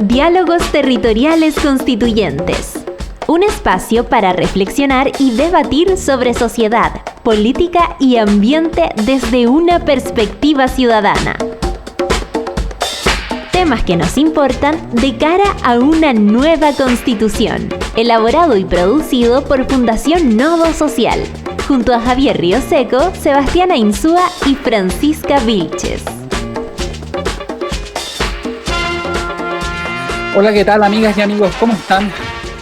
Diálogos Territoriales Constituyentes. Un espacio para reflexionar y debatir sobre sociedad, política y ambiente desde una perspectiva ciudadana. Temas que nos importan de cara a una nueva constitución. Elaborado y producido por Fundación Nodo Social, junto a Javier Rioseco, Sebastiana Insúa y Francisca Vilches. Hola, ¿qué tal, amigas y amigos? ¿Cómo están?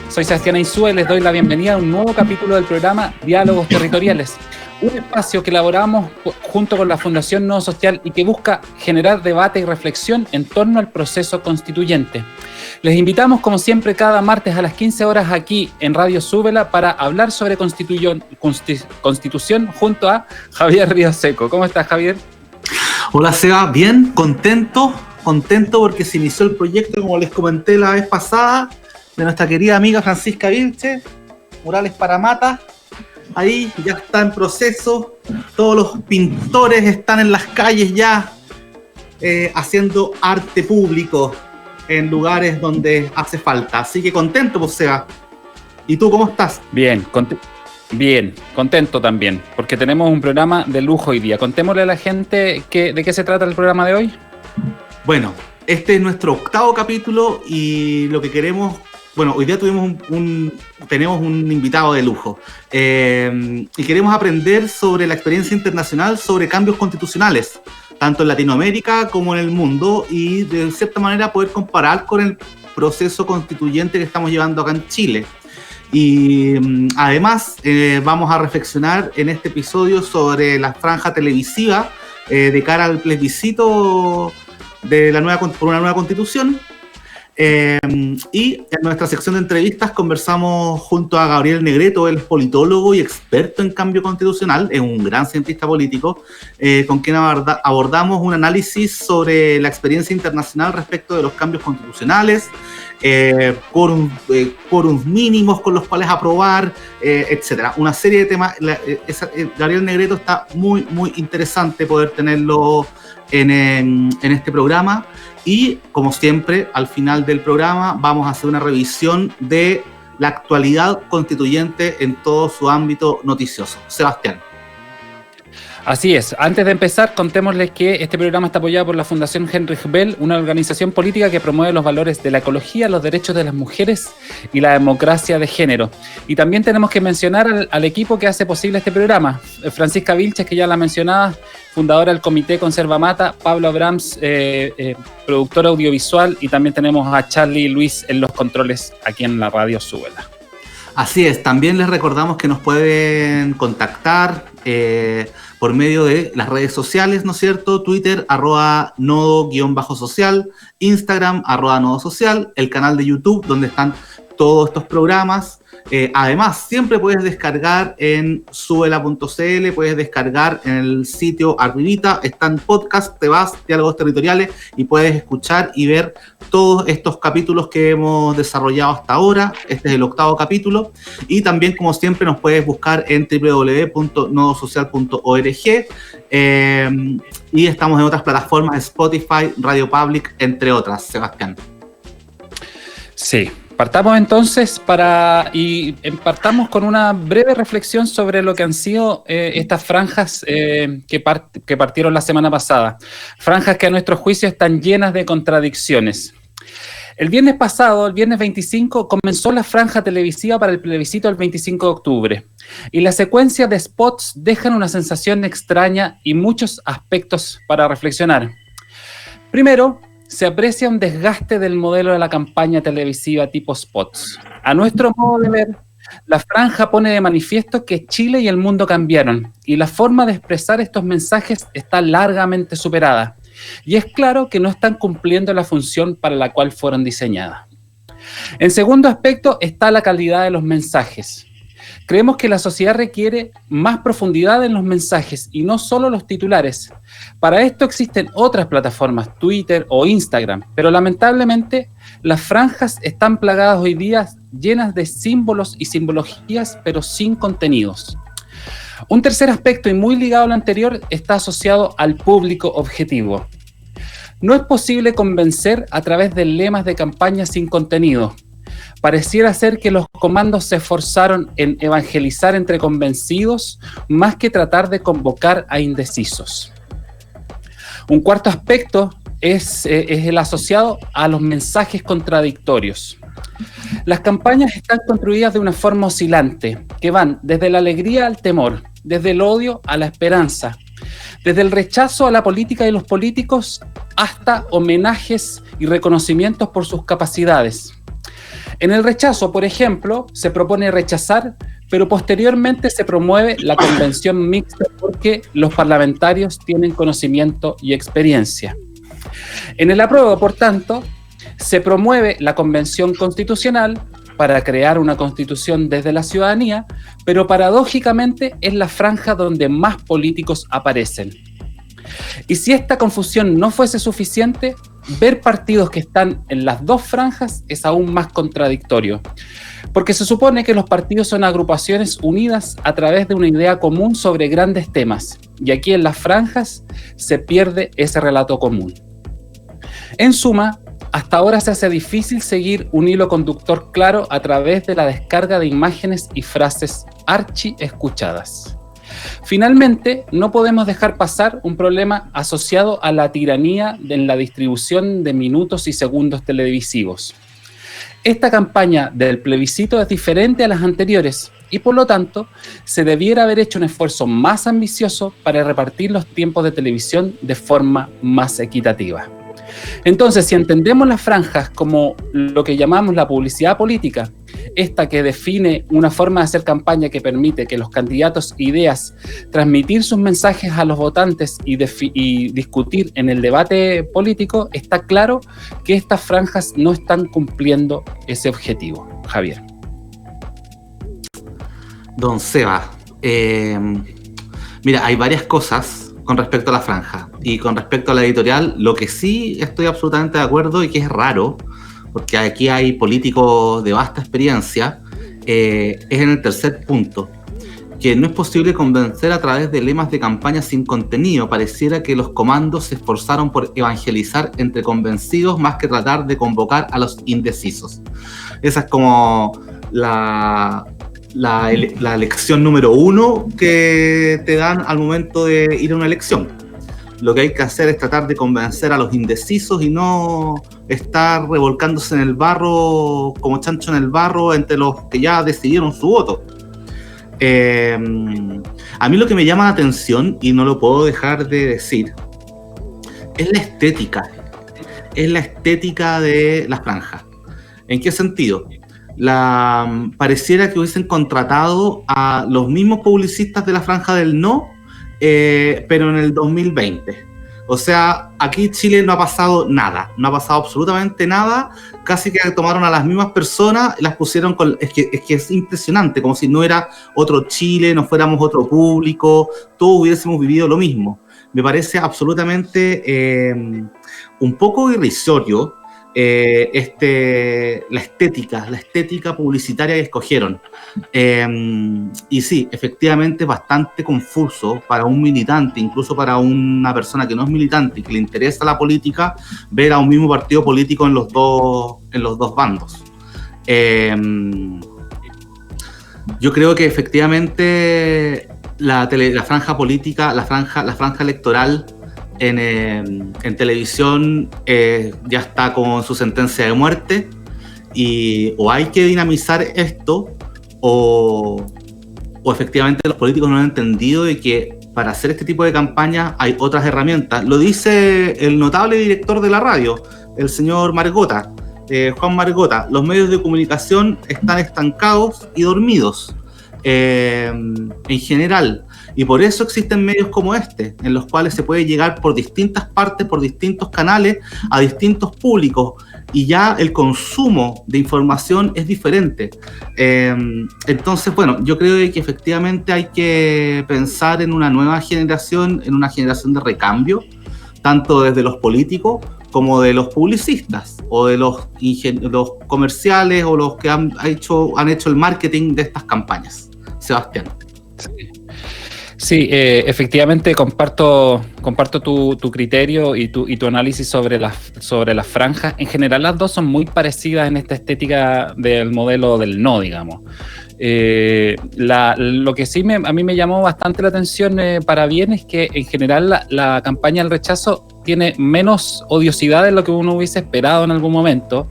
Soy Sebastiana Insúa y les doy la bienvenida a un nuevo capítulo del programa Diálogos Territoriales, un espacio que elaboramos junto con la Fundación Nodo Social y que busca generar debate y reflexión en torno al proceso constituyente. Les invitamos, como siempre, cada martes a las 15 horas aquí en Radio Súbela para hablar sobre constitución junto a Javier Rioseco. ¿Cómo estás, Javier? Hola, Seba. Bien, contento porque se inició el proyecto, como les comenté la vez pasada, de nuestra querida amiga Francisca Vilches, Murales para Mata. Ahí ya está en proceso, todos los pintores están en las calles ya haciendo arte público en lugares donde hace falta. Así que contento, pues, Seba. ¿Y tú cómo estás? Bien, contento también, porque tenemos un programa de lujo hoy día. Contémosle a la gente de qué se trata el programa de hoy. Bueno, este es nuestro 8º capítulo y lo que queremos... Bueno, hoy día tenemos un invitado de lujo y queremos aprender sobre la experiencia internacional sobre cambios constitucionales, tanto en Latinoamérica como en el mundo, y de cierta manera poder comparar con el proceso constituyente que estamos llevando acá en Chile. Y además vamos a reflexionar en este episodio sobre la franja televisiva de cara al plebiscito de por una nueva constitución. Y en nuestra sección de entrevistas conversamos junto a Gabriel Negreto, él es politólogo y experto en cambio constitucional, es un gran cientista político, con quien abordamos un análisis sobre la experiencia internacional respecto de los cambios constitucionales, quórums mínimos con los cuales aprobar, etcétera. Una serie de temas. Gabriel Negreto está muy, muy interesante poder tenerlo en este programa. Y, como siempre, al final del programa vamos a hacer una revisión de la actualidad constituyente en todo su ámbito noticioso. Sebastián. Así es. Antes de empezar, contémosles que este programa está apoyado por la Fundación Heinrich Böll, una organización política que promueve los valores de la ecología, los derechos de las mujeres y la democracia de género. Y también tenemos que mencionar al equipo que hace posible este programa. Francisca Vilches, que ya la mencionaba, fundadora del Comité Conserva Mata, Pablo Abrams, productor audiovisual, y también tenemos a Charlie y Luis en los controles aquí en la Radio Súbela. Así es, también les recordamos que nos pueden contactar por medio de las redes sociales, ¿no es cierto? Twitter, @nodo_social, Instagram, @nodosocial, el canal de YouTube donde están todos estos programas. Además, siempre puedes descargar en subela.cl, puedes descargar en el sitio arribita, están podcast, te vas, Diálogos Territoriales, y puedes escuchar y ver todos estos capítulos que hemos desarrollado hasta ahora. Este es el 8º capítulo. Y también, como siempre, nos puedes buscar en www.nodosocial.org, y estamos en otras plataformas, Spotify, Radio Public, entre otras. Sebastián. Sí. Partamos entonces partamos con una breve reflexión sobre lo que han sido estas franjas que partieron la semana pasada. Franjas que a nuestro juicio están llenas de contradicciones. El viernes pasado, el viernes 25, comenzó la franja televisiva para el plebiscito del 25 de octubre. Y la secuencia de spots dejan una sensación extraña y muchos aspectos para reflexionar. Primero, se aprecia un desgaste del modelo de la campaña televisiva tipo spots. A nuestro modo de ver, la franja pone de manifiesto que Chile y el mundo cambiaron y la forma de expresar estos mensajes está largamente superada. Y es claro que no están cumpliendo la función para la cual fueron diseñadas. En segundo aspecto está la calidad de los mensajes. Creemos que la sociedad requiere más profundidad en los mensajes y no solo los titulares. Para esto existen otras plataformas, Twitter o Instagram, pero lamentablemente las franjas están plagadas hoy día llenas de símbolos y simbologías, pero sin contenidos. Un tercer aspecto y muy ligado a lo anterior está asociado al público objetivo. No es posible convencer a través de lemas de campaña sin contenido. Pareciera ser que los comandos se esforzaron en evangelizar entre convencidos más que tratar de convocar a indecisos. Un cuarto aspecto es el asociado a los mensajes contradictorios. Las campañas están construidas de una forma oscilante, que van desde la alegría al temor, desde el odio a la esperanza, desde el rechazo a la política y los políticos hasta homenajes y reconocimientos por sus capacidades. En el rechazo, por ejemplo, se propone rechazar, pero posteriormente se promueve la convención mixta porque los parlamentarios tienen conocimiento y experiencia. En el apruebo, por tanto, se promueve la convención constitucional para crear una constitución desde la ciudadanía, pero paradójicamente es la franja donde más políticos aparecen. Y si esta confusión no fuese suficiente, ver partidos que están en las dos franjas es aún más contradictorio, porque se supone que los partidos son agrupaciones unidas a través de una idea común sobre grandes temas, y aquí en las franjas se pierde ese relato común. En suma, hasta ahora se hace difícil seguir un hilo conductor claro a través de la descarga de imágenes y frases archi escuchadas. Finalmente, no podemos dejar pasar un problema asociado a la tiranía en la distribución de minutos y segundos televisivos. Esta campaña del plebiscito es diferente a las anteriores y, por lo tanto, se debiera haber hecho un esfuerzo más ambicioso para repartir los tiempos de televisión de forma más equitativa. Entonces, si entendemos las franjas como lo que llamamos la publicidad política, esta que define una forma de hacer campaña que permite que los candidatos e ideas transmitir sus mensajes a los votantes y discutir en el debate político, está claro que estas franjas no están cumpliendo ese objetivo. Javier. Don Seba, mira, hay varias cosas con respecto a la franja y con respecto a la editorial. Lo que sí estoy absolutamente de acuerdo y que es raro, porque aquí hay políticos de vasta experiencia, es en el tercer punto, que no es posible convencer a través de lemas de campaña sin contenido. Pareciera que los comandos se esforzaron por evangelizar entre convencidos más que tratar de convocar a los indecisos. Esa es como la lección número 1 que te dan al momento de ir a una elección. Lo que hay que hacer es tratar de convencer a los indecisos y no estar revolcándose en el barro como chancho en el barro entre los que ya decidieron su voto. A mí lo que me llama la atención, y no lo puedo dejar de decir, es la estética. Es la estética de la franja. ¿En qué sentido? Pareciera que hubiesen contratado a los mismos publicistas de la franja del no, pero en el 2020. O sea, aquí en Chile no ha pasado nada, no ha pasado absolutamente nada. Casi que tomaron a las mismas personas y las pusieron con... Es que es impresionante, como si no era otro Chile, no fuéramos otro público, todos hubiésemos vivido lo mismo. Me parece absolutamente un poco irrisorio la estética publicitaria que escogieron. Y sí, efectivamente es bastante confuso para un militante, incluso para una persona que no es militante y que le interesa la política, ver a un mismo partido político en los dos bandos. Yo creo que efectivamente la franja política, la franja electoral en televisión ya está con su sentencia de muerte, y o hay que dinamizar esto o efectivamente los políticos no han entendido de que para hacer este tipo de campaña hay otras herramientas. Lo dice el notable director de la radio, el señor Margota, Juan Margota: los medios de comunicación están estancados y dormidos en general. Y por eso existen medios como este, en los cuales se puede llegar por distintas partes, por distintos canales, a distintos públicos, y ya el consumo de información es diferente. Entonces, bueno, yo creo que efectivamente hay que pensar en una nueva generación, en una generación de recambio, tanto desde los políticos como de los publicistas, o de los comerciales, o los que han hecho el marketing de estas campañas. Sebastián. Sí, efectivamente comparto tu criterio y tu análisis sobre las franjas. En general las dos son muy parecidas en esta estética del modelo del no, digamos. Lo que sí a mí me llamó bastante la atención para bien es que en general la campaña del rechazo tiene menos odiosidad de lo que uno hubiese esperado en algún momento.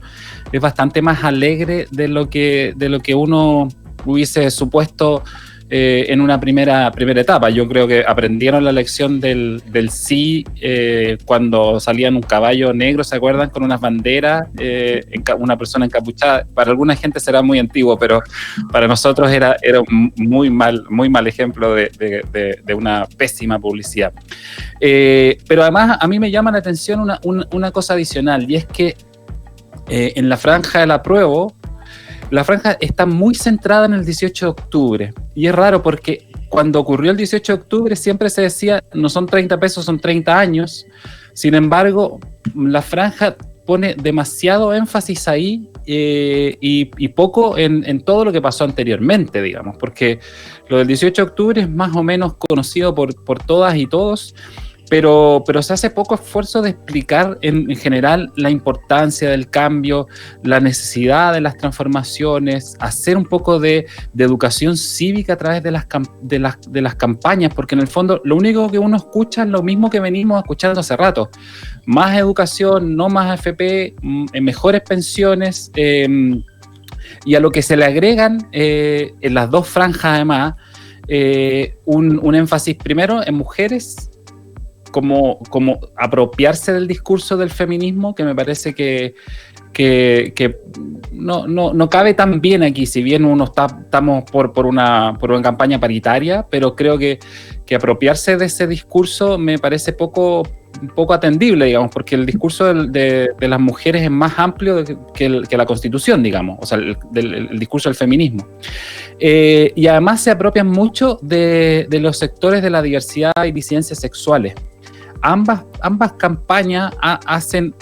Es bastante más alegre de lo que uno hubiese supuesto en una primera etapa. Yo creo que aprendieron la lección del sí cuando salían un caballo negro, ¿se acuerdan? Con unas banderas, una persona encapuchada. Para alguna gente será muy antiguo, pero para nosotros era un muy mal ejemplo de una pésima publicidad. Pero además a mí me llama la atención una cosa adicional, y es que en la franja del apruebo, la franja está muy centrada en el 18 de octubre. Y es raro porque cuando ocurrió el 18 de octubre siempre se decía, no son 30 pesos, son 30 años. Sin embargo, la franja pone demasiado énfasis ahí y poco en todo lo que pasó anteriormente, digamos. Porque lo del 18 de octubre es más o menos conocido por todas y todos, pero se hace poco esfuerzo de explicar en general la importancia del cambio, la necesidad de las transformaciones, hacer un poco de educación cívica a través de las campañas, porque en el fondo lo único que uno escucha es lo mismo que venimos escuchando hace rato. Más educación, no más AFP, mejores pensiones, y a lo que se le agregan en las dos franjas además, un énfasis primero en mujeres, como apropiarse del discurso del feminismo, que me parece que no cabe tan bien aquí, si bien estamos por una campaña paritaria, pero creo que apropiarse de ese discurso me parece poco atendible, digamos, porque el discurso de las mujeres es más amplio que la Constitución, digamos, o sea, el discurso del feminismo. Y además se apropian mucho de los sectores de la diversidad y disidencias sexuales. Ambas campañas hacen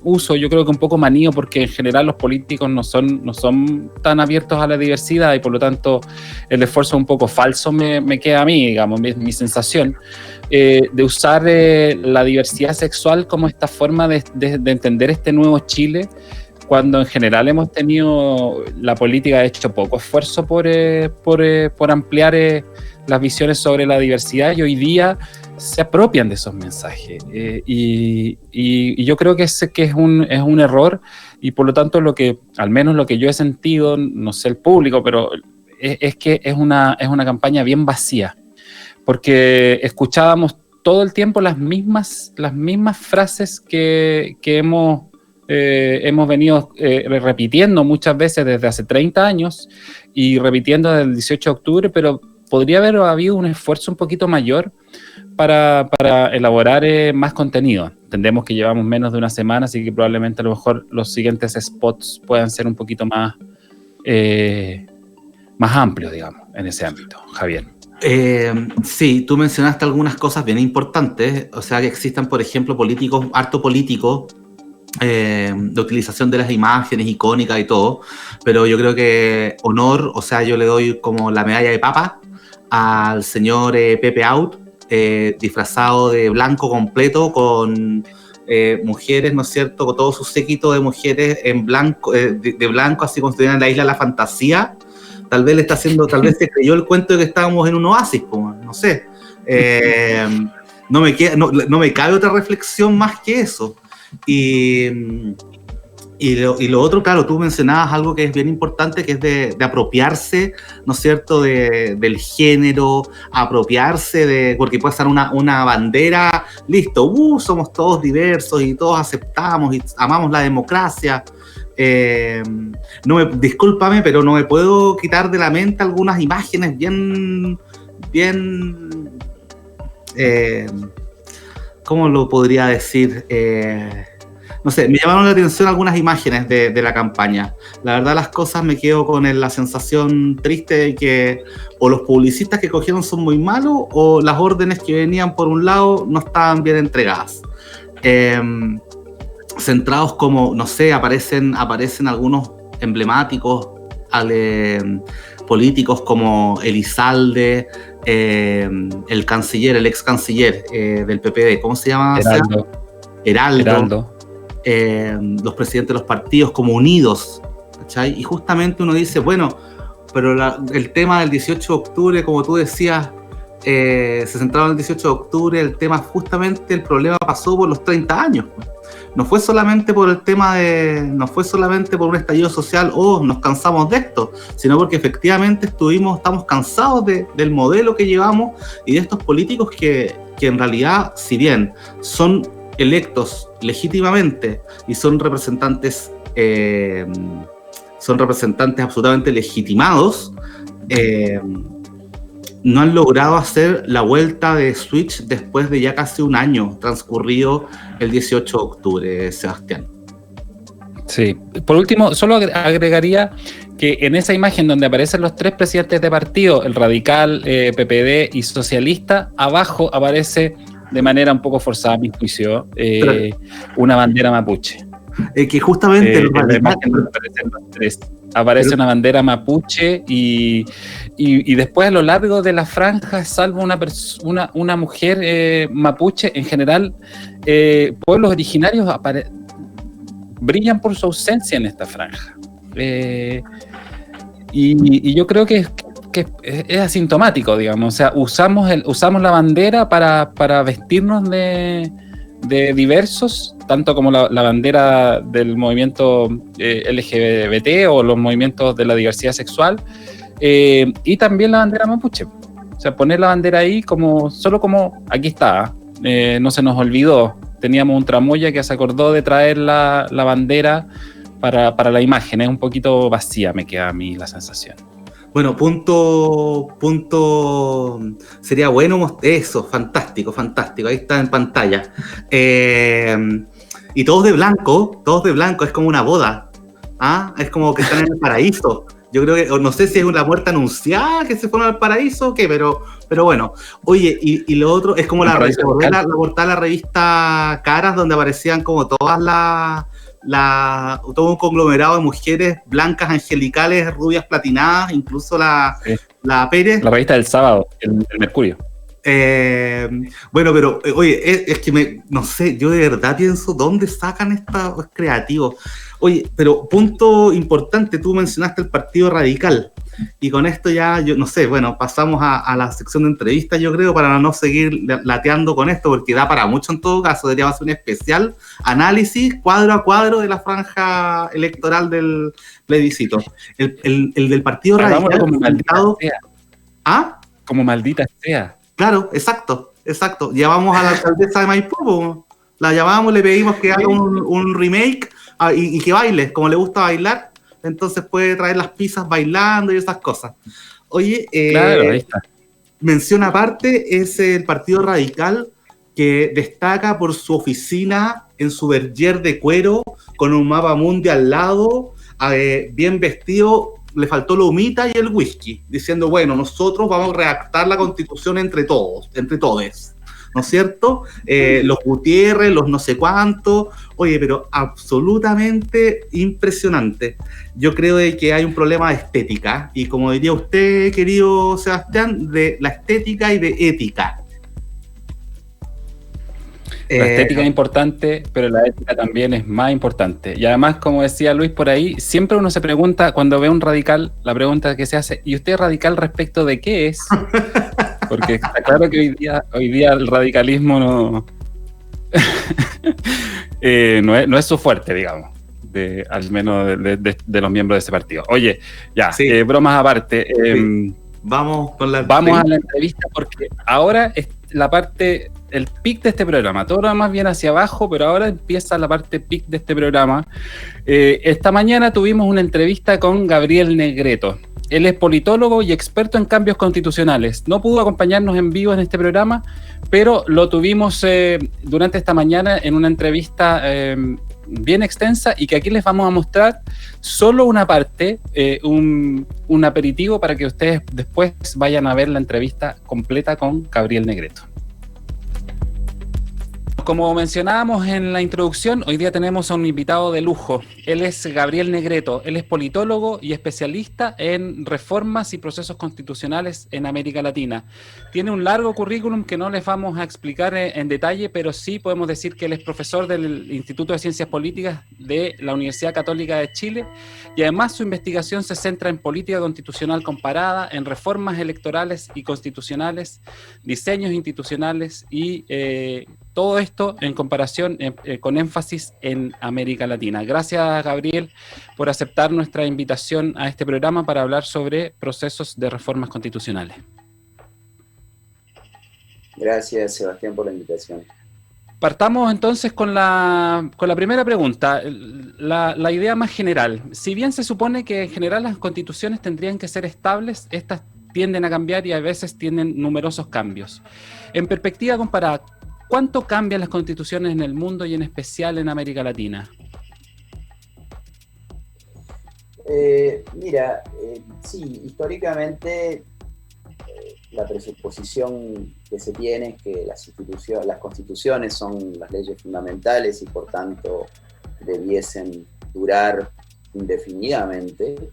uso, yo creo que un poco manío, porque en general los políticos no son tan abiertos a la diversidad y por lo tanto el esfuerzo un poco falso me queda a mí, digamos, mi sensación, de usar la diversidad sexual como esta forma de entender este nuevo Chile, cuando en general hemos tenido, la política ha hecho poco esfuerzo por ampliar las visiones sobre la diversidad, y hoy día se apropian de esos mensajes, y yo creo que es un error, y por lo tanto al menos lo que yo he sentido, no sé el público, pero es que es una campaña bien vacía, porque escuchábamos todo el tiempo las mismas frases que hemos venido repitiendo muchas veces desde hace 30 años y repitiendo desde el 18 de octubre, pero podría haber habido un esfuerzo un poquito mayor para elaborar más contenido. Entendemos que llevamos menos de una semana, así que probablemente a lo mejor los siguientes spots puedan ser un poquito más amplios, digamos, en ese ámbito. Javier. Sí, tú mencionaste algunas cosas bien importantes, o sea, que existan, por ejemplo, harto políticos, de utilización de las imágenes icónicas y todo, pero yo creo que honor, o sea, yo le doy como la medalla de papa al señor Pepe Out, disfrazado de blanco completo, con mujeres, ¿no es cierto?, con todo su séquito de mujeres en blanco, de blanco, así como si estuvieran en la isla de la fantasía. Tal vez se creyó el cuento de que estábamos en un oasis, no sé. No me cabe otra reflexión más que eso. Y lo otro, claro, tú mencionabas algo que es bien importante, que es de apropiarse, ¿no es cierto?, del género, apropiarse porque puede ser una bandera, listo, somos todos diversos y todos aceptamos y amamos la democracia. Discúlpame, pero no me puedo quitar de la mente algunas imágenes bien, ¿cómo lo podría decir? No sé, me llamaron la atención algunas imágenes de la campaña. La verdad, las cosas, me quedo con la sensación triste de que o los publicistas que cogieron son muy malos, o las órdenes que venían por un lado no estaban bien entregadas. Centrados como, no sé, aparecen algunos emblemáticos políticos como Elizalde, el canciller, el ex canciller del PPD, ¿cómo se llama? Heraldo. Los presidentes de los partidos como Unidos, ¿cachai? Y justamente uno dice, bueno, pero el tema del 18 de octubre, como tú decías, se centraba en el 18 de octubre, el tema justamente, el problema pasó por los 30 años. No fue solamente por el tema no fue solamente por un estallido social, nos cansamos de esto, sino porque efectivamente estamos cansados del modelo que llevamos y de estos políticos que en realidad, si bien son electos legítimamente y son representantes absolutamente legitimados, no han logrado hacer la vuelta de switch después de ya casi un año transcurrido el 18 de octubre, Sebastián. Sí, por último, solo agregaría que en esa imagen donde aparecen los tres presidentes de partido, el radical, PPD y socialista, abajo aparece de manera un poco forzada, a mi juicio, una bandera mapuche. Que justamente aparece una bandera mapuche y después a lo largo de la franja, salvo una mujer mapuche, en general pueblos originarios brillan por su ausencia en esta franja, y yo creo que es asintomático, digamos. O sea, usamos la bandera para vestirnos de diversos, tanto como la bandera del movimiento LGBT o los movimientos de la diversidad sexual, y también la bandera mapuche. O sea, poner la bandera ahí solo como aquí está, no se nos olvidó. Teníamos un tramoya que se acordó de traer la bandera para la imagen. Es un poquito vacía, me queda a mí la sensación. Bueno, punto, sería bueno eso, fantástico, ahí está en pantalla. Y todos de blanco, es como una boda, es como que están en el paraíso. Yo creo que, no sé si es una muerte anunciada que se fueron al paraíso o qué, pero bueno. Oye, y lo otro es como la portada de la revista Caras, donde aparecían como todas todo un conglomerado de mujeres blancas, angelicales, rubias, platinadas, incluso la Pérez. La revista del sábado, el Mercurio. Bueno, pero oye, es que no sé, yo de verdad pienso, ¿dónde sacan estos creativos? Oye, pero punto importante, tú mencionaste el Partido Radical, y con esto ya, yo no sé, bueno, pasamos a la sección de entrevistas, yo creo, para no seguir lateando con esto, porque da para mucho en todo caso. Deberíamos hacer un especial análisis cuadro a cuadro de la franja electoral del plebiscito. El del Partido Radical. Como maldita sea. Como maldita sea. Claro, exacto. Llamamos a la alcaldesa de Maipú, la llamamos, le pedimos que haga un remake y que baile, como le gusta bailar, entonces puede traer las pizzas bailando y esas cosas. Oye, claro, ahí está. Mención aparte es el Partido Radical, que destaca por su oficina en su berger de cuero, con un mapa mundi al lado, bien vestido. Le faltó la humita y el whisky, diciendo, bueno, nosotros vamos a redactar la Constitución entre todos, ¿no es cierto? Los Gutiérrez, los no sé cuántos. Oye, pero absolutamente impresionante. Yo creo de que hay un problema de estética, y como diría usted, querido Sebastián, de la estética y de ética. La estética es importante, pero la ética también es más importante. Y además, como decía Luis por ahí, siempre uno se pregunta, cuando ve a un radical, la pregunta que se hace, ¿y usted radical respecto de qué es? Porque está claro que hoy día el radicalismo no es su fuerte, digamos, al menos de los miembros de ese partido. Oye, ya, sí. Bromas aparte. Vamos a la entrevista, porque ahora es la parte, el pic de este programa. Todo lo demás viene hacia abajo, pero ahora empieza la parte pic de este programa. Esta mañana tuvimos una entrevista con Gabriel Negreto. Él es politólogo y experto en cambios constitucionales. No pudo acompañarnos en vivo en este programa, pero lo tuvimos durante esta mañana en una entrevista bien extensa, y que aquí les vamos a mostrar solo una parte, un aperitivo para que ustedes después vayan a ver la entrevista completa con Gabriel Negreto. como mencionábamos en la introducción, hoy día tenemos a un invitado de lujo. Él es Gabriel Negreto, él es politólogo y especialista en reformas y procesos constitucionales en América Latina. Tiene un largo currículum que no les vamos a explicar en detalle, pero sí podemos decir que él es profesor del Instituto de Ciencias Políticas de la Universidad Católica de Chile y además su investigación se centra en política constitucional comparada, en reformas electorales y constitucionales, diseños institucionales y todo esto en comparación con énfasis en América Latina. Gracias, Gabriel, por aceptar nuestra invitación a este programa para hablar sobre procesos de reformas constitucionales. Gracias, Sebastián, por la invitación. Partamos entonces con la primera pregunta, la idea más general. Si bien se supone que en general las constituciones tendrían que ser estables, estas tienden a cambiar y a veces tienen numerosos cambios. En perspectiva comparada, ¿cuánto cambian las constituciones en el mundo y en especial en América Latina? Sí, históricamente la presuposición que se tiene es que las constituciones son las leyes fundamentales y por tanto debiesen durar indefinidamente.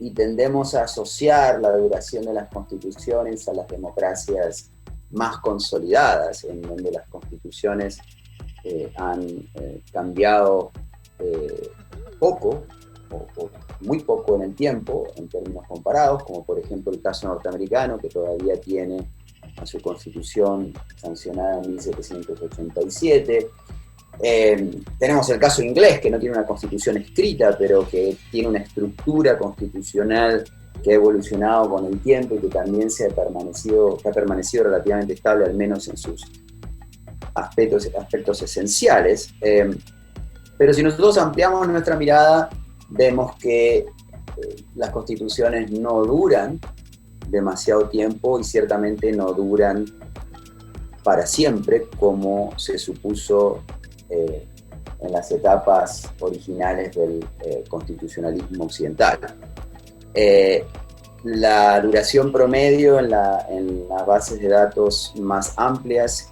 Y tendemos a asociar la duración de las constituciones a las democracias más consolidadas, en donde las constituciones han cambiado poco, o muy poco en el tiempo, en términos comparados, como por ejemplo el caso norteamericano, que todavía tiene a su constitución sancionada en 1787. Tenemos el caso inglés, que no tiene una constitución escrita, pero que tiene una estructura constitucional que ha evolucionado con el tiempo y que también ha permanecido relativamente estable, al menos en sus aspectos esenciales. Pero si nosotros ampliamos nuestra mirada, vemos que las constituciones no duran demasiado tiempo y ciertamente no duran para siempre, como se supuso en las etapas originales del constitucionalismo occidental. La duración promedio en las bases de datos más amplias,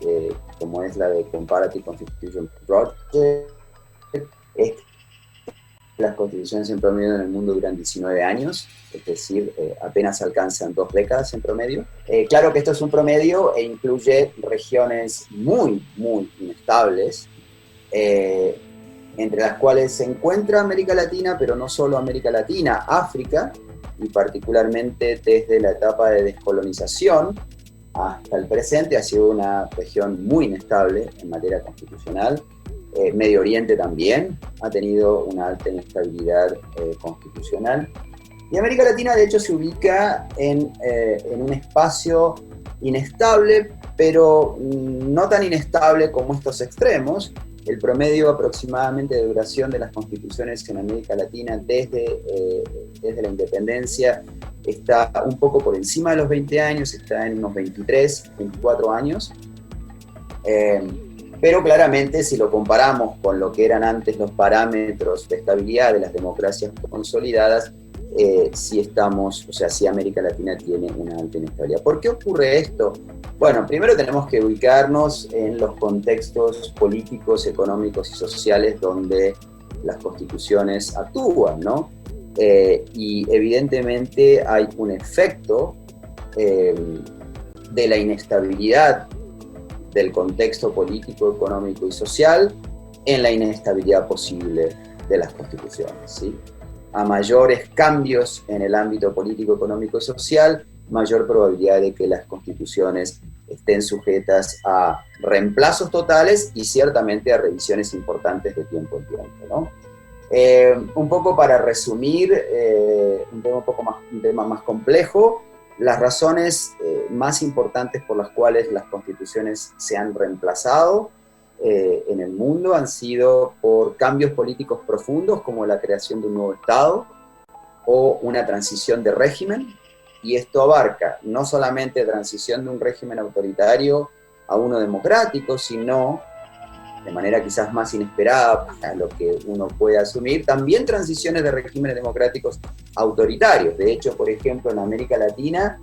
como es la de Comparative Constitution Project, es las constituciones en promedio en el mundo duran 19 años, es decir, apenas alcanzan 2 décadas en promedio. Claro que esto es un promedio e incluye regiones muy, muy inestables, entre las cuales se encuentra América Latina, pero no solo América Latina, África, y particularmente desde la etapa de descolonización hasta el presente ha sido una región muy inestable en materia constitucional. Medio Oriente también ha tenido una alta inestabilidad constitucional. Y América Latina, de hecho, se ubica en un espacio inestable, pero no tan inestable como estos extremos. El promedio aproximadamente de duración de las constituciones en América Latina desde la independencia está un poco por encima de los 20 años, está en unos 23, 24 años. Pero claramente, si lo comparamos con lo que eran antes los parámetros de estabilidad de las democracias consolidadas, sí América Latina tiene una alta inestabilidad. ¿Por qué ocurre esto? Bueno, primero tenemos que ubicarnos en los contextos políticos, económicos y sociales donde las constituciones actúan, ¿no? Y evidentemente hay un efecto de la inestabilidad del contexto político, económico y social en la inestabilidad posible de las constituciones, ¿sí? A mayores cambios en el ámbito político, económico y social, mayor probabilidad de que las constituciones estén sujetas a reemplazos totales y ciertamente a revisiones importantes de tiempo en tiempo, ¿no? Un poco para resumir, un tema más complejo, las razones más importantes por las cuales las constituciones se han reemplazado en el mundo han sido por cambios políticos profundos, como la creación de un nuevo Estado o una transición de régimen, y esto abarca no solamente transición de un régimen autoritario a uno democrático, sino, de manera quizás más inesperada para lo que uno puede asumir, también transiciones de regímenes democráticos autoritarios. De hecho, por ejemplo, en América Latina,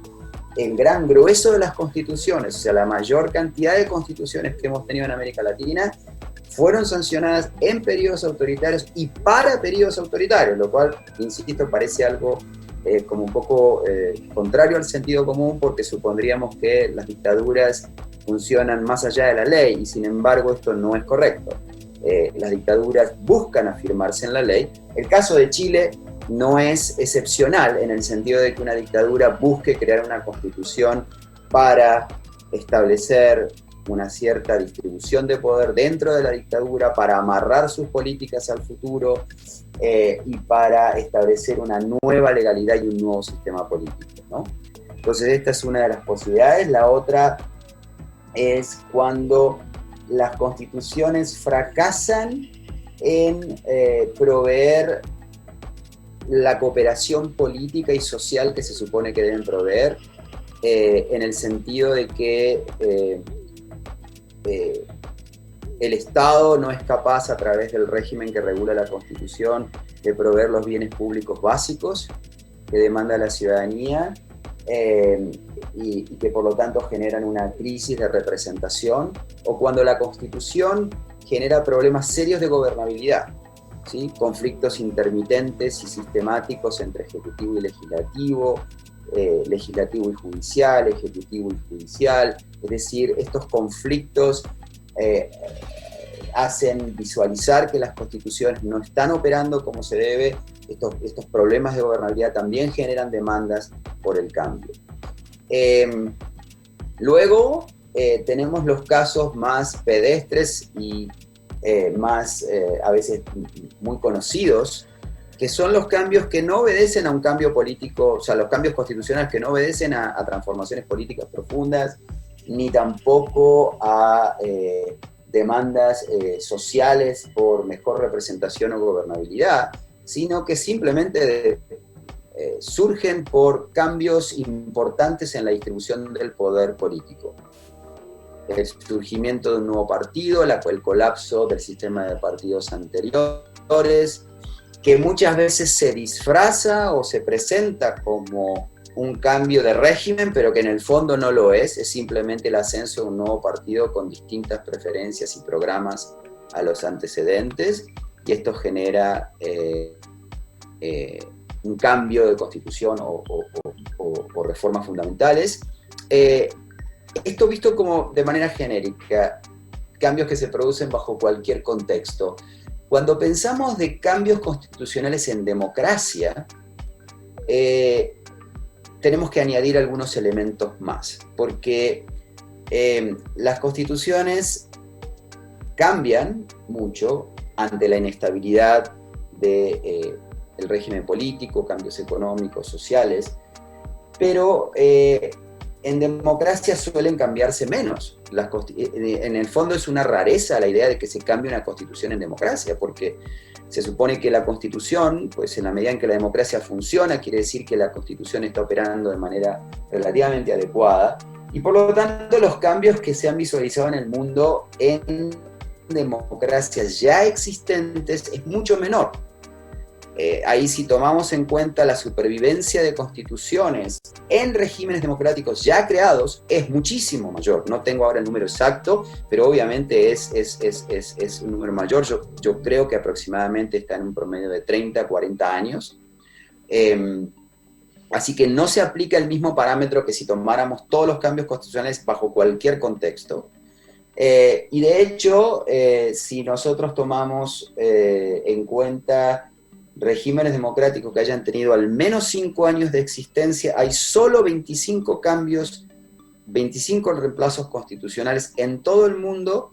el gran grueso de las constituciones, o sea, la mayor cantidad de constituciones que hemos tenido en América Latina, fueron sancionadas en periodos autoritarios y para periodos autoritarios, lo cual, insisto, parece algo como un poco contrario al sentido común, porque supondríamos que las dictaduras funcionan más allá de la ley, y sin embargo esto no es correcto. Las dictaduras buscan afirmarse en la ley. El caso de Chile no es excepcional en el sentido de que una dictadura busque crear una constitución para establecer una cierta distribución de poder dentro de la dictadura, para amarrar sus políticas al futuro y para establecer una nueva legalidad y un nuevo sistema político, ¿no? Entonces esta es una de las posibilidades. La otra es cuando las constituciones fracasan en proveer la cooperación política y social que se supone que deben proveer, en el sentido de que el Estado no es capaz, a través del régimen que regula la Constitución, de proveer los bienes públicos básicos que demanda la ciudadanía, y que por lo tanto generan una crisis de representación, o cuando la Constitución genera problemas serios de gobernabilidad, ¿sí? Conflictos intermitentes y sistemáticos entre ejecutivo y legislativo, legislativo y judicial, ejecutivo y judicial. Es decir, estos conflictos hacen visualizar que las constituciones no están operando como se debe. Estos problemas de gobernabilidad también generan demandas por el cambio. Luego tenemos los casos más pedestres y más a veces muy conocidos, que son los cambios que no obedecen a un cambio político, o sea, los cambios constitucionales que no obedecen a transformaciones políticas profundas, ni tampoco a demandas sociales por mejor representación o gobernabilidad, sino que simplemente surgen por cambios importantes en la distribución del poder político. El surgimiento de un nuevo partido, el colapso del sistema de partidos anteriores, que muchas veces se disfraza o se presenta como un cambio de régimen, pero que en el fondo no lo es simplemente el ascenso de un nuevo partido con distintas preferencias y programas a los antecedentes, y esto genera un cambio de constitución o reformas fundamentales. Esto visto como de manera genérica, cambios que se producen bajo cualquier contexto. Cuando pensamos de cambios constitucionales en democracia, tenemos que añadir algunos elementos más, porque las constituciones cambian mucho ante la inestabilidad del régimen político, cambios económicos, sociales, pero en democracia suelen cambiarse menos. En el fondo es una rareza la idea de que se cambie una constitución en democracia, porque se supone que la constitución, pues en la medida en que la democracia funciona, quiere decir que la constitución está operando de manera relativamente adecuada, y por lo tanto los cambios que se han visualizado en el mundo en democracias ya existentes es mucho menor. Ahí, si tomamos en cuenta la supervivencia de constituciones en regímenes democráticos ya creados, es muchísimo mayor. No tengo ahora el número exacto, pero obviamente es un número mayor. Yo creo que aproximadamente está en un promedio de 30, 40 años. Así que no se aplica el mismo parámetro que si tomáramos todos los cambios constitucionales bajo cualquier contexto. Y de hecho, si nosotros tomamos en cuenta regímenes democráticos que hayan tenido al menos 5 años de existencia, hay solo 25 cambios, 25 reemplazos constitucionales en todo el mundo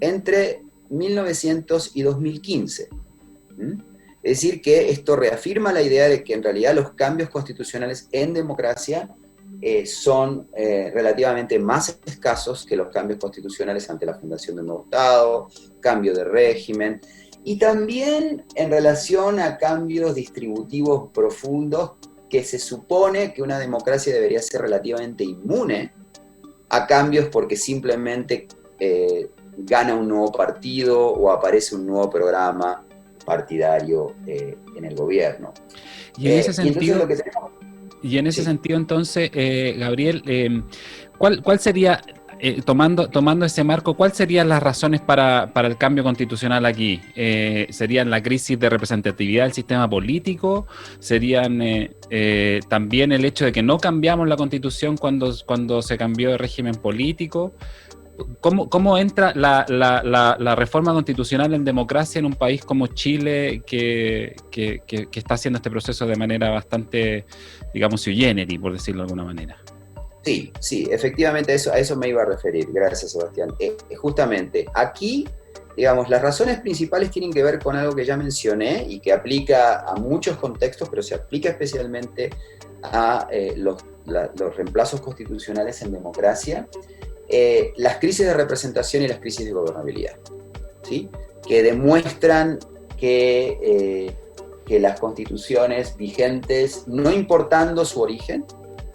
entre 1900 y 2015. Es decir, que esto reafirma la idea de que en realidad los cambios constitucionales en democracia son relativamente más escasos que los cambios constitucionales ante la fundación de un nuevo Estado, cambio de régimen, y también en relación a cambios distributivos profundos que se supone que una democracia debería ser relativamente inmune a cambios porque simplemente gana un nuevo partido o aparece un nuevo programa partidario en el gobierno. Y en ese sentido... Y en ese Sí. sentido, entonces, Gabriel, ¿cuál sería, tomando ese marco, cuáles serían las razones para el cambio constitucional aquí? ¿Serían la crisis de representatividad del sistema político? ¿Serían también el hecho de que no cambiamos la constitución cuando se cambió de régimen político? ¿Cómo entra la reforma constitucional en democracia en un país como Chile que está haciendo este proceso de manera bastante, digamos, sui generis, por decirlo de alguna manera? Sí, efectivamente a eso me iba a referir. Gracias, Sebastián. Justamente, aquí, digamos, las razones principales tienen que ver con algo que ya mencioné y que aplica a muchos contextos, pero se aplica especialmente a los reemplazos constitucionales en democracia. Las crisis de representación y las crisis de gobernabilidad, ¿sí? Que demuestran que las constituciones vigentes, no importando su origen,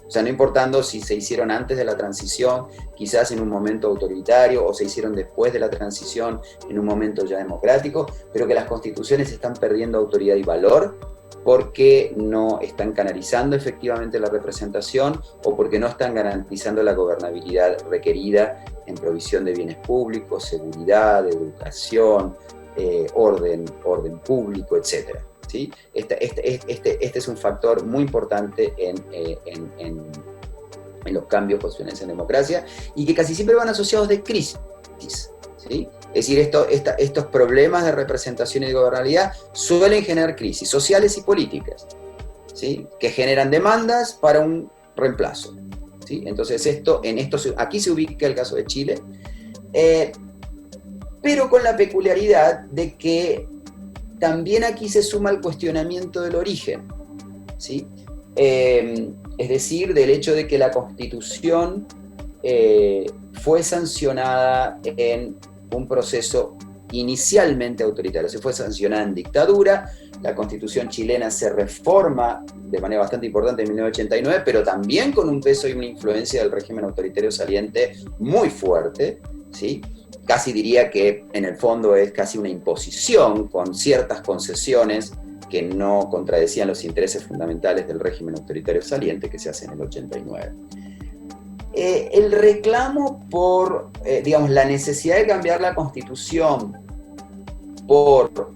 o sea, no importando si se hicieron antes de la transición, quizás en un momento autoritario, o se hicieron después de la transición, en un momento ya democrático, pero que las constituciones están perdiendo autoridad y valor porque no están canalizando efectivamente la representación o porque no están garantizando la gobernabilidad requerida en provisión de bienes públicos, seguridad, educación, orden público, etc. ¿Sí? Este es un factor muy importante en los cambios constitucionales en democracia y que casi siempre van asociados de crisis, ¿sí? Es decir, estos problemas de representación y de gobernabilidad suelen generar crisis sociales y políticas, ¿sí? Que generan demandas para un reemplazo, ¿sí? Entonces aquí se ubica el caso de Chile, pero con la peculiaridad de que también aquí se suma el cuestionamiento del origen, ¿sí? Es decir, del hecho de que la Constitución fue sancionada en un proceso inicialmente autoritario, se fue sancionada en dictadura. La Constitución chilena se reforma de manera bastante importante en 1989, pero también con un peso y una influencia del régimen autoritario saliente muy fuerte, ¿sí? Casi diría que en el fondo es casi una imposición con ciertas concesiones que no contradecían los intereses fundamentales del régimen autoritario saliente que se hace en el 89. El reclamo por, digamos, la necesidad de cambiar la Constitución por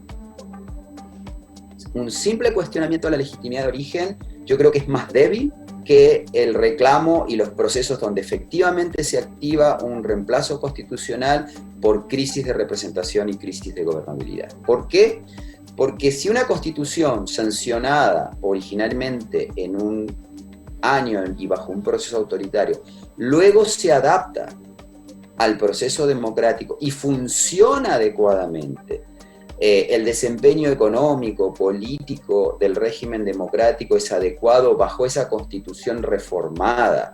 un simple cuestionamiento de la legitimidad de origen, yo creo que es más débil que el reclamo y los procesos donde efectivamente se activa un reemplazo constitucional por crisis de representación y crisis de gobernabilidad. ¿Por qué? Porque si una constitución sancionada originalmente en un año y bajo un proceso autoritario, luego se adapta al proceso democrático y funciona adecuadamente, el desempeño económico, político del régimen democrático es adecuado bajo esa constitución reformada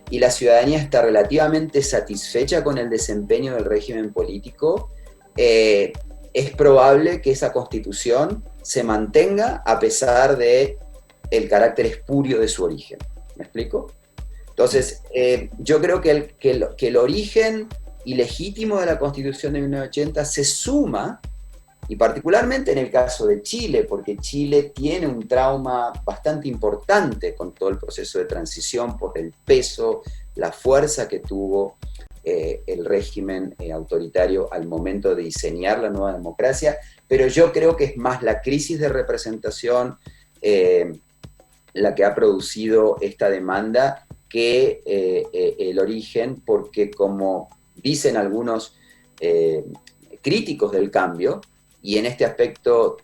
y la ciudadanía está relativamente satisfecha con el desempeño del régimen político, es probable que esa constitución se mantenga a pesar de el carácter espurio de su origen. ¿Me explico? Entonces, yo creo que el origen ilegítimo de la Constitución de 1980 se suma, y particularmente en el caso de Chile, porque Chile tiene un trauma bastante importante con todo el proceso de transición por el peso, la fuerza que tuvo el régimen autoritario al momento de diseñar la nueva democracia, pero yo creo que es más la crisis de representación la que ha producido esta demanda que el origen, porque como dicen algunos críticos del cambio, y en este aspecto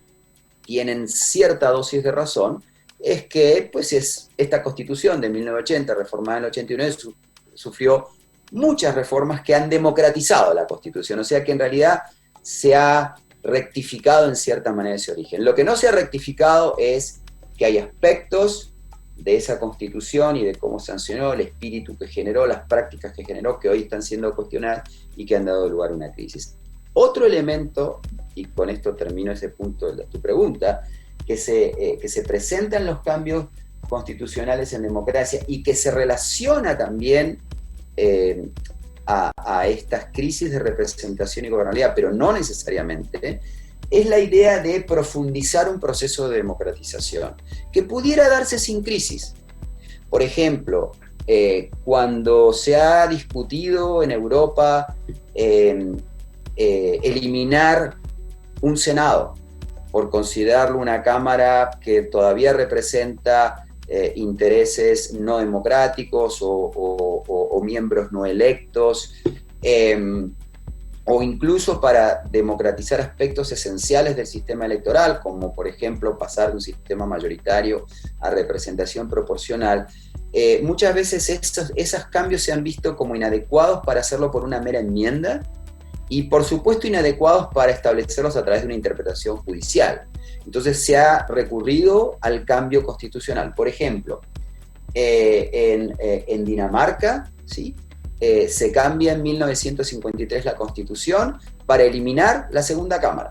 tienen cierta dosis de razón, es que pues esta Constitución de 1980, reformada en el 89, sufrió muchas reformas que han democratizado la Constitución, o sea que en realidad se ha rectificado en cierta manera ese origen. Lo que no se ha rectificado es que hay aspectos de esa Constitución y de cómo sancionó, el espíritu que generó, las prácticas que generó, que hoy están siendo cuestionadas y que han dado lugar a una crisis. Otro elemento, y con esto termino ese punto de tu pregunta, que se presentan los cambios constitucionales en democracia y que se relaciona también a estas crisis de representación y gobernabilidad, pero no necesariamente, es la idea de profundizar un proceso de democratización, que pudiera darse sin crisis, Por ejemplo, cuando se ha discutido en Europa eliminar un Senado por considerarlo una Cámara que todavía representa intereses no democráticos o miembros no electos, o incluso para democratizar aspectos esenciales del sistema electoral, como por ejemplo pasar de un sistema mayoritario a representación proporcional, muchas veces esos cambios se han visto como inadecuados para hacerlo por una mera enmienda y por supuesto inadecuados para establecerlos a través de una interpretación judicial. Entonces se ha recurrido al cambio constitucional. Por ejemplo, en Dinamarca, ¿sí? Se cambia en 1953 la Constitución para eliminar la Segunda Cámara.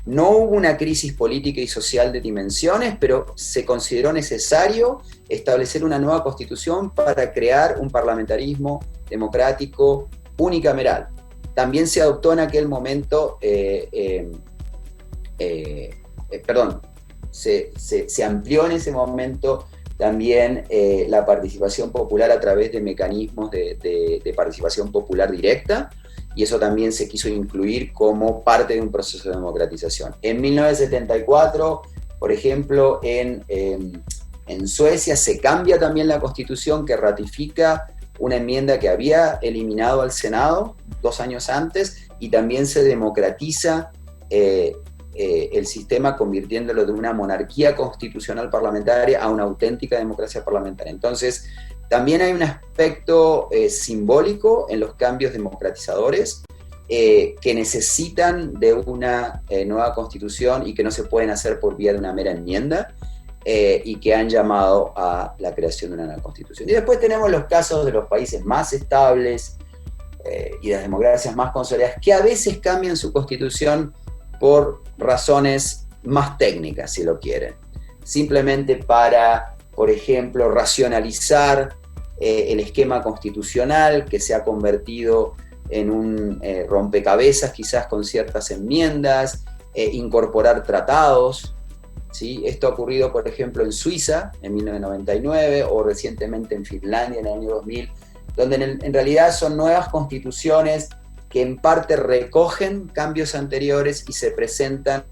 No hubo una crisis política y social de dimensiones, pero se consideró necesario establecer una nueva Constitución para crear un parlamentarismo democrático unicameral. También se adoptó en aquel momento, se amplió en ese momento también la participación popular a través de mecanismos de participación popular directa, y eso también se quiso incluir como parte de un proceso de democratización. En 1974, por ejemplo, en Suecia se cambia también la Constitución, que ratifica una enmienda que había eliminado al Senado 2 años antes, y también se democratiza el sistema, convirtiéndolo de una monarquía constitucional parlamentaria a una auténtica democracia parlamentaria. Entonces, también hay un aspecto simbólico en los cambios democratizadores que necesitan de una nueva constitución y que no se pueden hacer por vía de una mera enmienda, y que han llamado a la creación de una nueva constitución. Y después tenemos los casos de los países más estables y de las democracias más consolidadas, que a veces cambian su constitución por razones más técnicas, si lo quieren. Simplemente para, por ejemplo, racionalizar el esquema constitucional, que se ha convertido en un rompecabezas, quizás con ciertas enmiendas, incorporar tratados, ¿sí? Esto ha ocurrido, por ejemplo, en Suiza, en 1999, o recientemente en Finlandia, en el año 2000, donde en realidad son nuevas constituciones que en parte recogen cambios anteriores y se presentan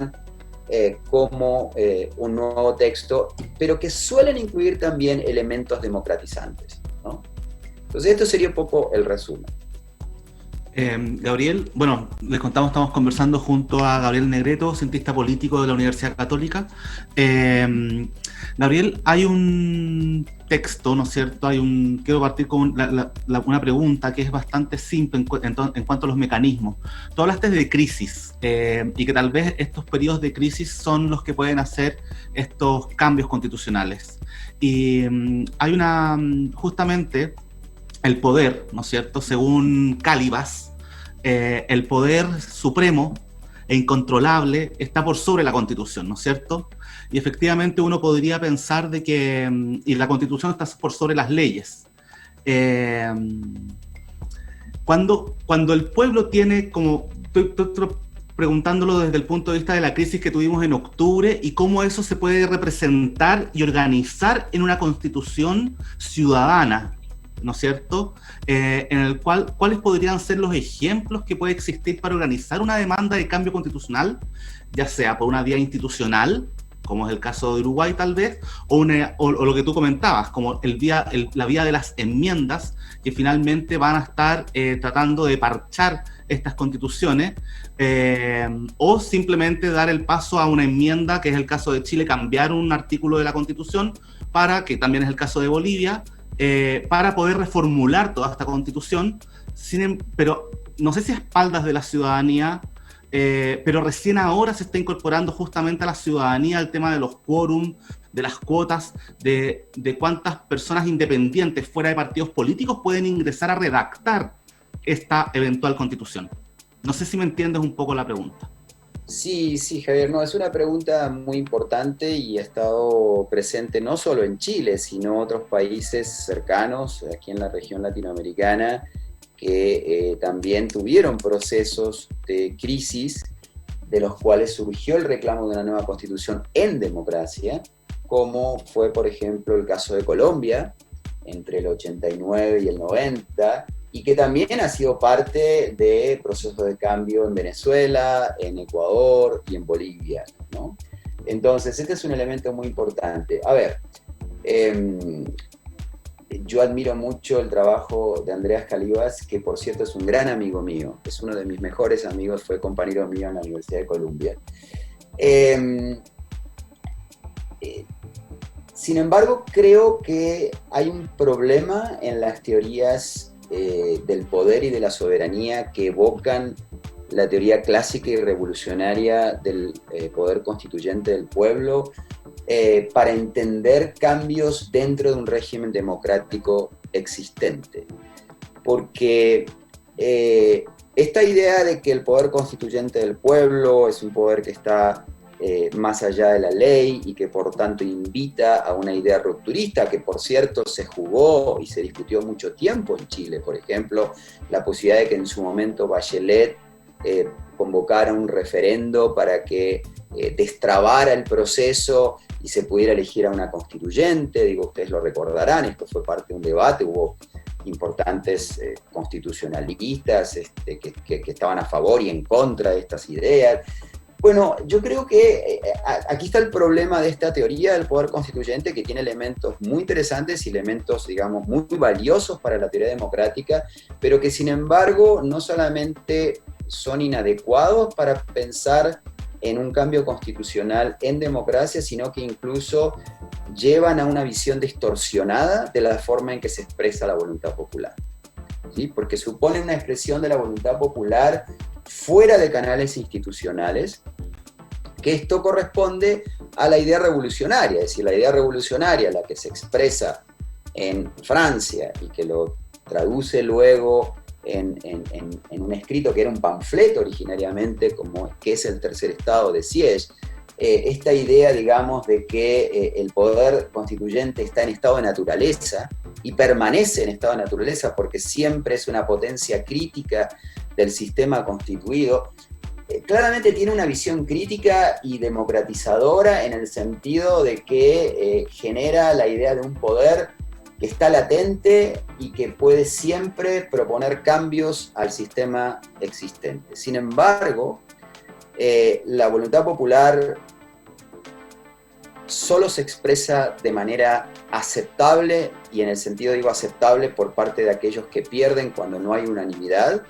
como un nuevo texto, pero que suelen incluir también elementos democratizantes, ¿no? Entonces esto sería un poco el resumen. Gabriel, bueno, les contamos, estamos conversando junto a Gabriel Negreto, cientista político de la Universidad Católica. Gabriel, hay un texto, ¿no es cierto? Quiero partir con una pregunta que es bastante simple en cuanto a los mecanismos. Tú hablaste de crisis, y que tal vez estos periodos de crisis son los que pueden hacer estos cambios constitucionales. Y hay justamente el poder, ¿no es cierto? Según Calibas, el poder supremo e incontrolable está por sobre la Constitución, ¿no es cierto? Y efectivamente uno podría pensar de que y la Constitución está por sobre las leyes. Cuando el pueblo tiene como... Estoy preguntándolo desde el punto de vista de la crisis que tuvimos en octubre y cómo eso se puede representar y organizar en una Constitución ciudadana, ¿no es cierto? En el cual, ¿cuáles podrían ser los ejemplos que puede existir para organizar una demanda de cambio constitucional, ya sea por una vía institucional, como es el caso de Uruguay tal vez, o lo que tú comentabas, como la vía de las enmiendas, que finalmente van a estar tratando de parchar estas constituciones, o simplemente dar el paso a una enmienda, que es el caso de Chile, cambiar un artículo de la Constitución, que también es el caso de Bolivia, para poder reformular toda esta Constitución, pero no sé si a espaldas de la ciudadanía, pero recién ahora se está incorporando justamente a la ciudadanía el tema de los quórum, de las cuotas, de cuántas personas independientes fuera de partidos políticos pueden ingresar a redactar esta eventual Constitución. No sé si me entiendes un poco la pregunta. Sí, Javier, no, es una pregunta muy importante y ha estado presente no solo en Chile, sino en otros países cercanos, aquí en la región latinoamericana, que también tuvieron procesos de crisis, de los cuales surgió el reclamo de una nueva constitución en democracia, como fue, por ejemplo, el caso de Colombia, entre el 89 y el 90, y que también ha sido parte de procesos de cambio en Venezuela, en Ecuador y en Bolivia, ¿no? Entonces, este es un elemento muy importante. A ver, yo admiro mucho el trabajo de Andreas Calivas, que por cierto es un gran amigo mío, es uno de mis mejores amigos, fue compañero mío en la Universidad de Columbia. Sin embargo, creo que hay un problema en las teorías del poder y de la soberanía que evocan la teoría clásica y revolucionaria del poder constituyente del pueblo para entender cambios dentro de un régimen democrático existente. Porque esta idea de que el poder constituyente del pueblo es un poder que está más allá de la ley y que por tanto invita a una idea rupturista, que por cierto se jugó y se discutió mucho tiempo en Chile, por ejemplo, la posibilidad de que en su momento Bachelet convocara un referendo para que destrabara el proceso y se pudiera elegir a una constituyente. Digo, ustedes lo recordarán, esto fue parte de un debate, hubo importantes constitucionalistas que estaban a favor y en contra de estas ideas. Bueno, yo creo que aquí está el problema de esta teoría del poder constituyente, que tiene elementos muy interesantes y elementos, digamos, muy valiosos para la teoría democrática, pero que sin embargo no solamente son inadecuados para pensar en un cambio constitucional en democracia, sino que incluso llevan a una visión distorsionada de la forma en que se expresa la voluntad popular, ¿sí? Porque suponen una expresión de la voluntad popular fuera de canales institucionales, que esto corresponde a la idea revolucionaria, es decir, la idea revolucionaria, la que se expresa en Francia y que lo traduce luego en un escrito que era un panfleto originariamente, como que es el tercer estado de Sieyès, esta idea, digamos, de que el poder constituyente está en estado de naturaleza y permanece en estado de naturaleza porque siempre es una potencia crítica del sistema constituido, claramente tiene una visión crítica y democratizadora en el sentido de que genera la idea de un poder que está latente y que puede siempre proponer cambios al sistema existente. Sin embargo, la voluntad popular solo se expresa de manera aceptable, y en el sentido digo aceptable por parte de aquellos que pierden cuando no hay unanimidad,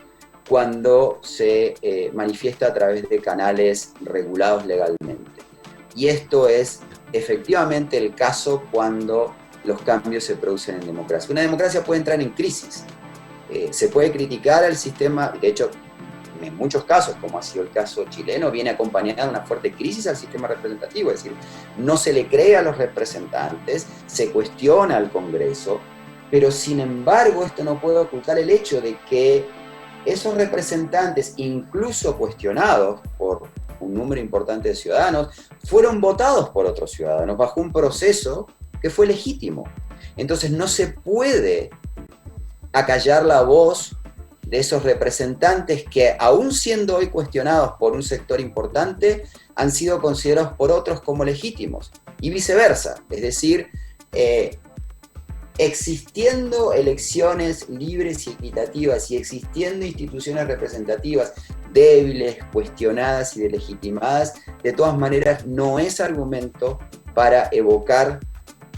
cuando se manifiesta a través de canales regulados legalmente. Y esto es efectivamente el caso cuando los cambios se producen en democracia. Una democracia puede entrar en crisis, se puede criticar al sistema, de hecho, en muchos casos, como ha sido el caso chileno, viene acompañada de una fuerte crisis al sistema representativo, es decir, no se le cree a los representantes, se cuestiona al Congreso, pero sin embargo esto no puede ocultar el hecho de que esos representantes, incluso cuestionados por un número importante de ciudadanos, fueron votados por otros ciudadanos bajo un proceso que fue legítimo. Entonces no se puede acallar la voz de esos representantes que, aún siendo hoy cuestionados por un sector importante, han sido considerados por otros como legítimos, y viceversa. Es decir, existiendo elecciones libres y equitativas y existiendo instituciones representativas débiles, cuestionadas y delegitimadas, de todas maneras no es argumento para evocar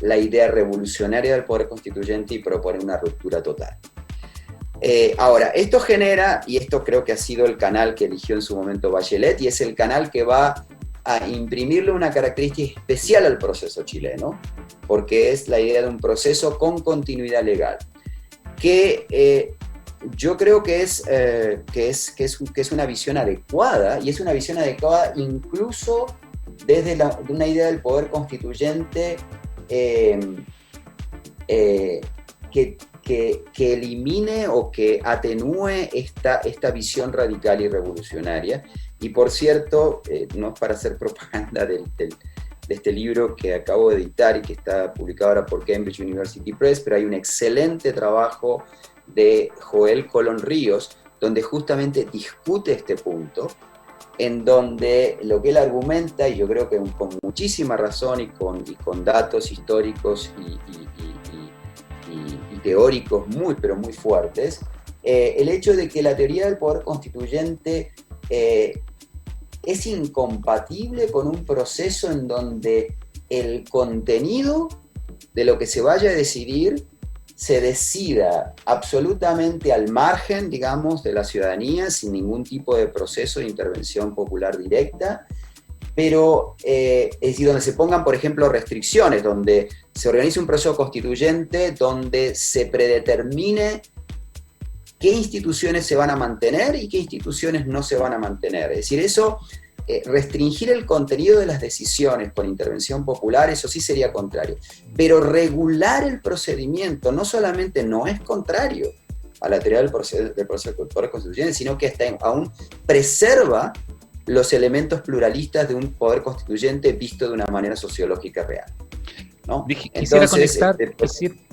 la idea revolucionaria del poder constituyente y proponer una ruptura total. Ahora, esto genera, y esto creo que ha sido el canal que eligió en su momento Bachelet, y es el canal que va a imprimirle una característica especial al proceso chileno, porque es la idea de un proceso con continuidad legal, que yo creo que es una visión adecuada, y es una visión adecuada incluso desde de una idea del poder constituyente que elimine o que atenúe esta visión radical y revolucionaria. Y por cierto, no es para hacer propaganda de este libro que acabo de editar y que está publicado ahora por Cambridge University Press, pero hay un excelente trabajo de Joel Colón Ríos, donde justamente discute este punto, en donde lo que él argumenta, y yo creo que con muchísima razón y con datos históricos y teóricos muy, pero muy fuertes, el hecho de que la teoría del poder constituyente es incompatible con un proceso en donde el contenido de lo que se vaya a decidir se decida absolutamente al margen, digamos, de la ciudadanía, sin ningún tipo de proceso de intervención popular directa, pero es decir, donde se pongan, por ejemplo, restricciones, donde se organice un proceso constituyente, donde se predetermine qué instituciones se van a mantener y qué instituciones no se van a mantener. Es decir, eso, restringir el contenido de las decisiones con intervención popular, eso sí sería contrario. Pero regular el procedimiento no solamente no es contrario a la teoría del proceso del poder constituyente, sino que aún preserva los elementos pluralistas de un poder constituyente visto de una manera sociológica real, ¿no?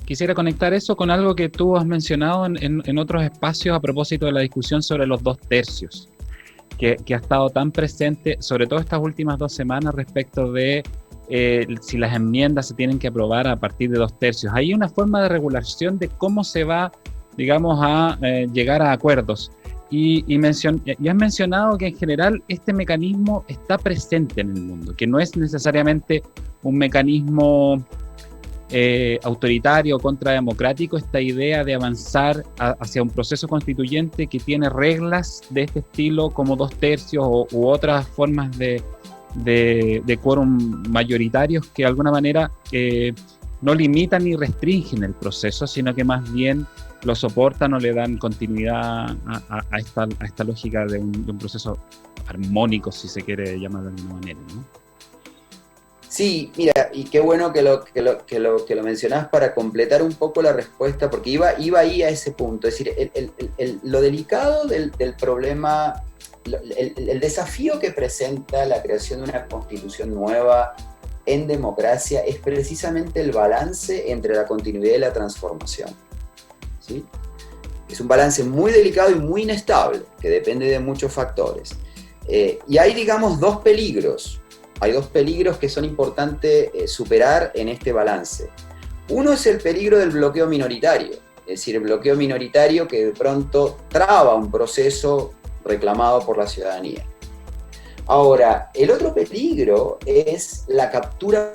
Quisiera conectar eso con algo que tú has mencionado en otros espacios a propósito de la discusión sobre los 2 tercios, que ha estado tan presente, sobre todo estas últimas 2 semanas, respecto de si las enmiendas se tienen que aprobar a partir de 2 tercios. Hay una forma de regulación de cómo se va, digamos, a llegar a acuerdos. Y has mencionado que en general este mecanismo está presente en el mundo, que no es necesariamente un mecanismo autoritario o contrademocrático, esta idea de avanzar hacia un proceso constituyente que tiene reglas de este estilo como 2 tercios u otras formas de quórum mayoritarios que de alguna manera no limitan ni restringen el proceso, sino que más bien lo soportan o le dan continuidad a esta lógica de un proceso armónico, si se quiere llamar de alguna manera, ¿no? Sí, mira, y qué bueno que lo mencionás para completar un poco la respuesta, porque iba ahí a ese punto. Es decir, lo delicado del problema, el desafío que presenta la creación de una constitución nueva en democracia es precisamente el balance entre la continuidad y la transformación, ¿sí? Es un balance muy delicado y muy inestable, que depende de muchos factores. Y hay, digamos, 2 peligros. Hay 2 peligros que son importantes superar en este balance. Uno es el peligro del bloqueo minoritario, es decir, el bloqueo minoritario que de pronto traba un proceso reclamado por la ciudadanía. Ahora, el otro peligro es la captura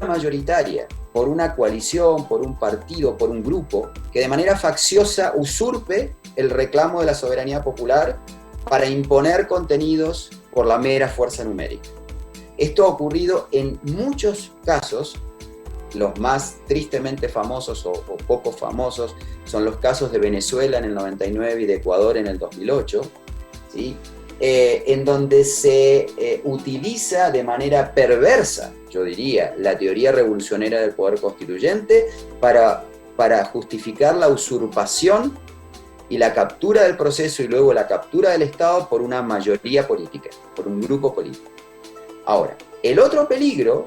mayoritaria por una coalición, por un partido, por un grupo, que de manera facciosa usurpe el reclamo de la soberanía popular para imponer contenidos por la mera fuerza numérica. Esto ha ocurrido en muchos casos. Los más tristemente famosos o poco famosos son los casos de Venezuela en el 99 y de Ecuador en el 2008, ¿sí? En donde se utiliza de manera perversa, yo diría, la teoría revolucionaria del poder constituyente para justificar la usurpación y la captura del proceso y luego la captura del Estado por una mayoría política, por un grupo político. Ahora, el otro peligro,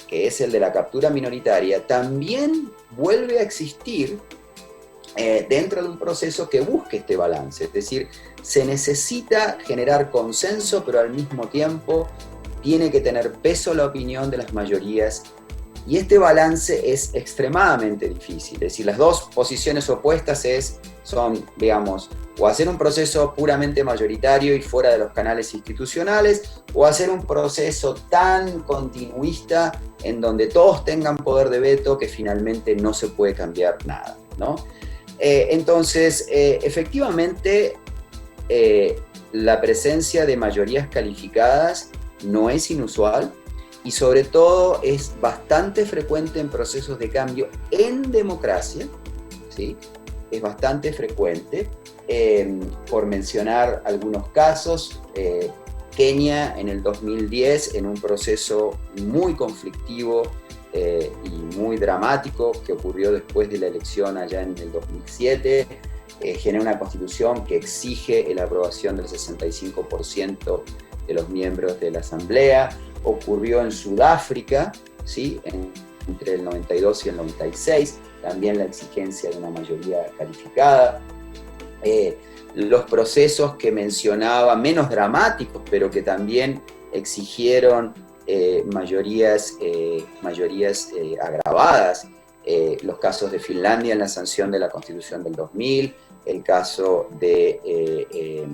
que es el de la captura minoritaria, también vuelve a existir dentro de un proceso que busque este balance. Es decir, se necesita generar consenso, pero al mismo tiempo tiene que tener peso la opinión de las mayorías. Y este balance es extremadamente difícil. Es decir, las 2 posiciones opuestas son, digamos, o hacer un proceso puramente mayoritario y fuera de los canales institucionales, o hacer un proceso tan continuista en donde todos tengan poder de veto que finalmente no se puede cambiar nada, ¿no? Entonces, efectivamente, la presencia de mayorías calificadas no es inusual y sobre todo es bastante frecuente en procesos de cambio en democracia, ¿sí? Es bastante frecuente. Por mencionar algunos casos, Kenia en el 2010, en un proceso muy conflictivo y muy dramático que ocurrió después de la elección allá en el 2007, genera una constitución que exige la aprobación del 65% de los miembros de la Asamblea. Ocurrió en Sudáfrica, ¿sí? Entre el 92 y el 96, también la exigencia de una mayoría calificada. Los procesos que mencionaba, menos dramáticos, pero que también exigieron mayorías agravadas los casos de Finlandia en la sanción de la Constitución del 2000, el caso de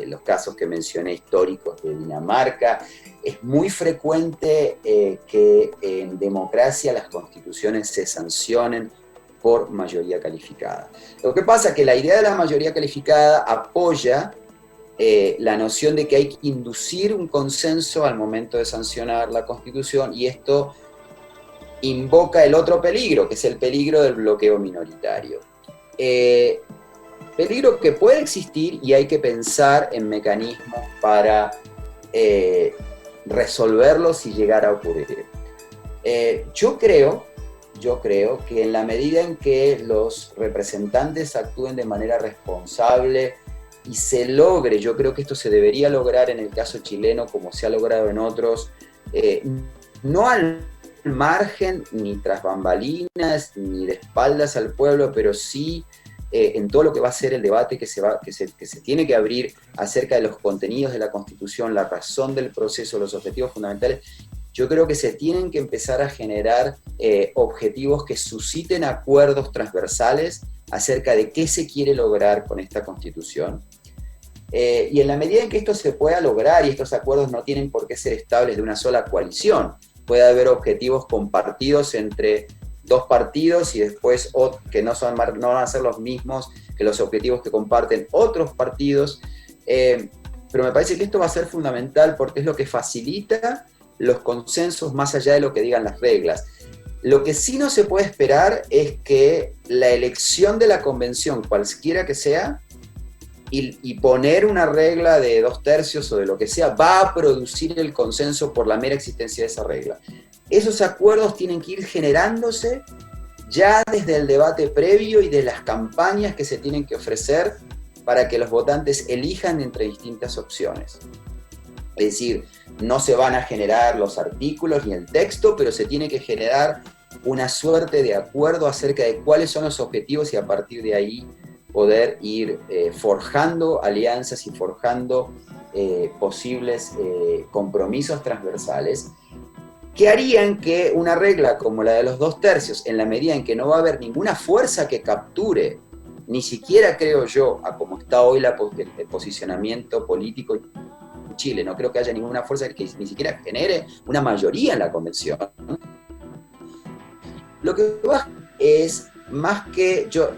los casos que mencioné históricos de Dinamarca. Es muy frecuente que en democracia las constituciones se sancionen por mayoría calificada. Lo que pasa es que la idea de la mayoría calificada apoya la noción de que hay que inducir un consenso al momento de sancionar la Constitución, y esto invoca el otro peligro, que es el peligro del bloqueo minoritario. Peligro que puede existir, y hay que pensar en mecanismos para resolverlo si llegara a ocurrir. Yo creo que en la medida en que los representantes actúen de manera responsable y se logre, yo creo que esto se debería lograr en el caso chileno como se ha logrado en otros, no al margen ni tras bambalinas ni de espaldas al pueblo, pero sí en todo lo que va a ser el debate que se tiene que abrir acerca de los contenidos de la Constitución, la razón del proceso, los objetivos fundamentales. Yo creo que se tienen que empezar a generar objetivos que susciten acuerdos transversales acerca de qué se quiere lograr con esta Constitución. Y en la medida en que esto se pueda lograr, y estos acuerdos no tienen por qué ser estables de una sola coalición, puede haber objetivos compartidos entre dos partidos y después que no van a ser los mismos que los objetivos que comparten otros partidos. Pero me parece que esto va a ser fundamental porque es lo que facilita los consensos más allá de lo que digan las reglas. Lo que sí no se puede esperar es que la elección de la convención, cualquiera que sea, y poner una regla de 2/3 o de lo que sea, va a producir el consenso por la mera existencia de esa regla. Esos acuerdos tienen que ir generándose ya desde el debate previo y de las campañas que se tienen que ofrecer para que los votantes elijan entre distintas opciones. Es decir, no se van a generar los artículos ni el texto, pero se tiene que generar una suerte de acuerdo acerca de cuáles son los objetivos y a partir de ahí poder ir forjando alianzas y forjando posibles compromisos transversales que harían que una regla como la de los 2/3, en la medida en que no va a haber ninguna fuerza que capture, ni siquiera creo yo, a como está hoy el posicionamiento político en Chile, no creo que haya ninguna fuerza que ni siquiera genere una mayoría en la convención. Lo que va es más que yo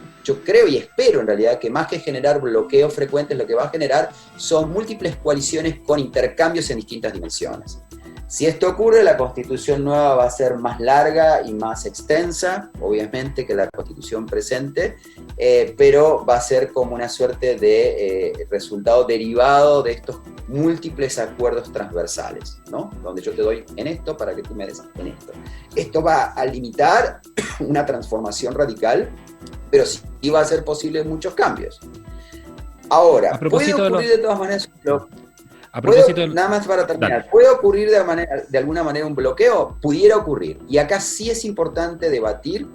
creo y espero en realidad que más que generar bloqueos frecuentes, lo que va a generar son múltiples coaliciones con intercambios en distintas dimensiones. Si esto ocurre, la Constitución nueva va a ser más larga y más extensa, obviamente, que la Constitución presente, pero va a ser como una suerte de resultado derivado de estos múltiples acuerdos transversales, ¿no? Donde yo te doy en esto para que tú me des en esto. Esto va a limitar una transformación radical, pero sí va a ser posible muchos cambios. Ahora, puede ocurrir de todas maneras... Nada más para terminar, dale. ¿Puede ocurrir de alguna manera un bloqueo? Pudiera ocurrir. Y acá sí es importante debatir,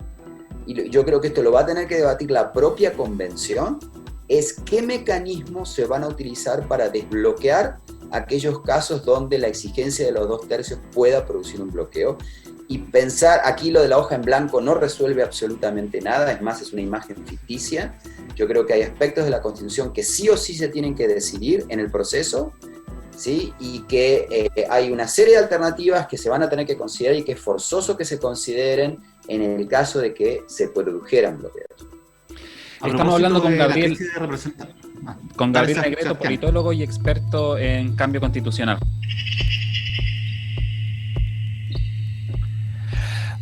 y yo creo que esto lo va a tener que debatir la propia convención, es qué mecanismos se van a utilizar para desbloquear aquellos casos donde la exigencia de los 2/3 pueda producir un bloqueo. Y pensar, aquí lo de la hoja en blanco no resuelve absolutamente nada, es más, es una imagen ficticia. Yo creo que hay aspectos de la Constitución que sí o sí se tienen que decidir en el proceso, ¿sí? Y que hay una serie de alternativas que se van a tener que considerar y que es forzoso que se consideren en el caso de que se produjeran bloqueos. Estamos hablando con Gabriel Negreto, politólogo y experto en cambio constitucional.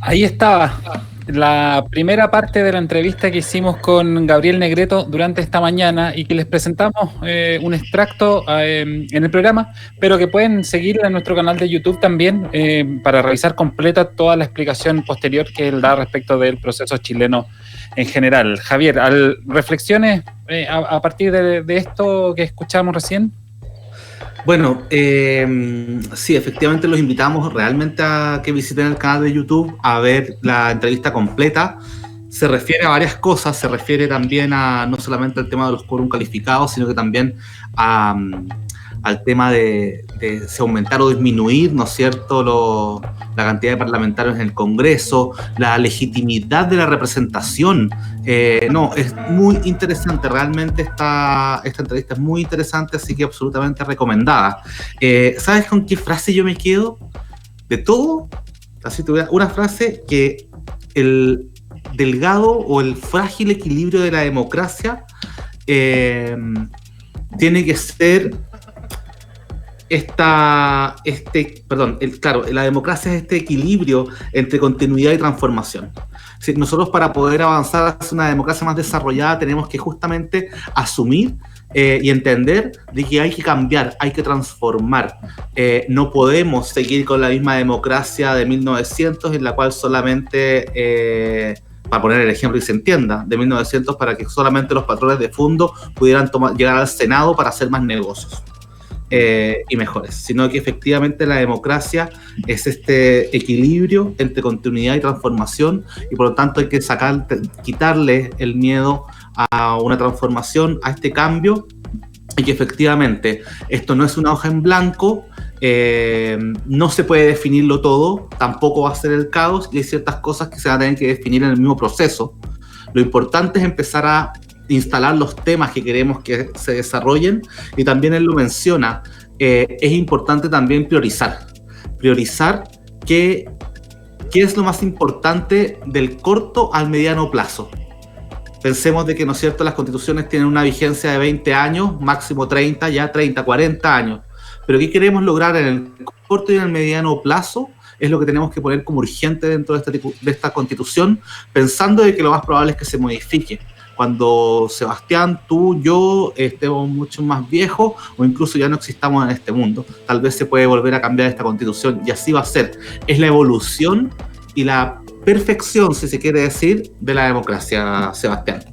Ahí estaba la primera parte de la entrevista que hicimos con Gabriel Negreto durante esta mañana y que les presentamos un extracto en el programa, pero que pueden seguir en nuestro canal de YouTube también para revisar completa toda la explicación posterior que él da respecto del proceso chileno en general. Javier, reflexiones a partir de esto que escuchamos recién. Bueno, sí, efectivamente los invitamos realmente a que visiten el canal de YouTube a ver la entrevista completa. Se refiere a varias cosas, se refiere también a no solamente al tema de los quórum calificados, sino que también al tema de si aumentar o disminuir, ¿no es cierto?, la cantidad de parlamentarios en el Congreso, la legitimidad de la representación. No, es muy interesante, realmente esta entrevista es muy interesante, así que absolutamente recomendada. ¿Sabes con qué frase yo me quedo? De todo, así tuviera una frase, que el delgado o el frágil equilibrio de la democracia tiene que ser la democracia es este equilibrio entre continuidad y transformación. Sí, nosotros, para poder avanzar hacia una democracia más desarrollada, tenemos que justamente asumir y entender de que hay que cambiar, hay que transformar. No podemos seguir con la misma democracia de 1900, en la cual solamente, para poner el ejemplo y se entienda, de 1900, para que solamente los patrones de fondo pudieran llegar al Senado para hacer más negocios y mejores, sino que efectivamente la democracia es este equilibrio entre continuidad y transformación, y por lo tanto hay que quitarle el miedo a una transformación, a este cambio, y que efectivamente esto no es una hoja en blanco, no se puede definirlo todo, tampoco va a ser el caos, y hay ciertas cosas que se van a tener que definir en el mismo proceso. Lo importante es empezar a instalar los temas que queremos que se desarrollen, y también él lo menciona, es importante también priorizar qué es lo más importante del corto al mediano plazo. Pensemos de que, ¿no es cierto?, las constituciones tienen una vigencia de 20 años, máximo 30, 40 años, pero ¿qué queremos lograr en el corto y en el mediano plazo? Es lo que tenemos que poner como urgente dentro de esta constitución, pensando de que lo más probable es que se modifique cuando Sebastián, tú, yo estemos mucho más viejos, o incluso ya no existamos en este mundo. Tal vez se puede volver a cambiar esta constitución, y así va a ser. Es la evolución y la perfección, si se quiere decir, de la democracia, Sebastián.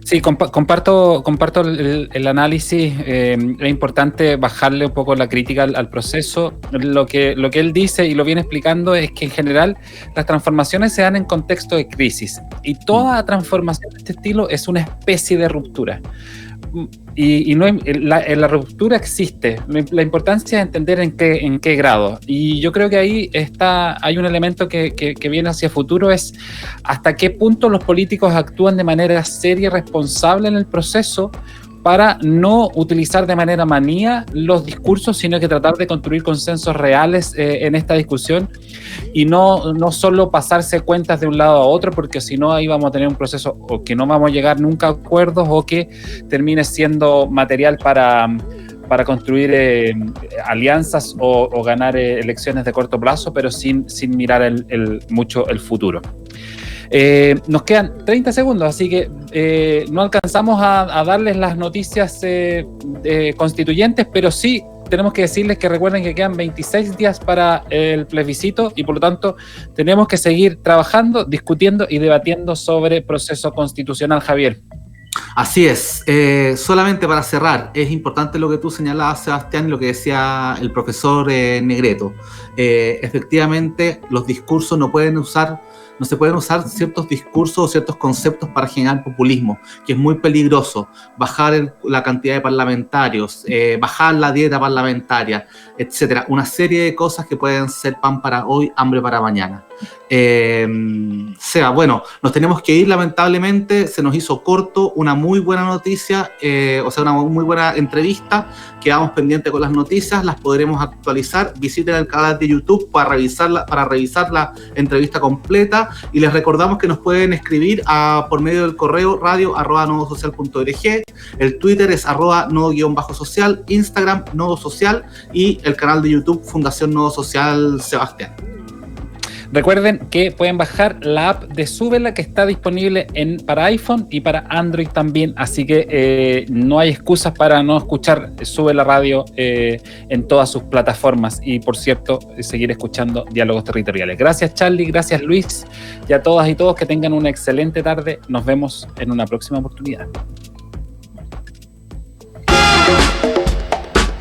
Sí, comparto el análisis. Es importante bajarle un poco la crítica al proceso. Lo que él dice, y lo viene explicando, es que en general las transformaciones se dan en contexto de crisis, y toda transformación de este estilo es una especie de ruptura. Y no, la ruptura existe. La importancia es entender en qué grado. Y yo creo que ahí hay un elemento que viene hacia futuro, es hasta qué punto los políticos actúan de manera seria y responsable en el proceso, para no utilizar de manera manía los discursos, sino que tratar de construir consensos reales en esta discusión, y no solo pasarse cuentas de un lado a otro, porque si no, ahí vamos a tener un proceso o que no vamos a llegar nunca a acuerdos, o que termine siendo material para construir alianzas o ganar elecciones de corto plazo, pero sin mirar mucho el futuro. Nos quedan 30 segundos, así que no alcanzamos a darles las noticias constituyentes, pero sí tenemos que decirles que recuerden que quedan 26 días para el plebiscito, y por lo tanto tenemos que seguir trabajando, discutiendo y debatiendo sobre proceso constitucional. Javier. Así es. Solamente para cerrar, es importante lo que tú señalabas, Sebastián, y lo que decía el profesor Negreto. Efectivamente, los discursos no se pueden usar ciertos discursos o ciertos conceptos para generar populismo, que es muy peligroso. Bajar la cantidad de parlamentarios, bajar la dieta parlamentaria, etcétera. Una serie de cosas que pueden ser pan para hoy, hambre para mañana. Bueno, nos tenemos que ir, lamentablemente, se nos hizo corto. Una muy buena noticia, una muy buena entrevista. Quedamos pendientes con las noticias, las podremos actualizar. Visiten el canal de YouTube para revisar la entrevista completa, y les recordamos que nos pueden escribir por medio del correo radio@nodosocial.org. el Twitter es @nodo_social, Instagram Nodo Social, y el canal de YouTube Fundación Nodo Social. Sebastián. Recuerden que pueden bajar la app de Súbela, que está disponible para iPhone y para Android también, así que no hay excusas para no escuchar Súbela Radio en todas sus plataformas, y por cierto, seguir escuchando Diálogos Territoriales. Gracias, Charlie, gracias, Luis, y a todas y todos que tengan una excelente tarde. Nos vemos en una próxima oportunidad.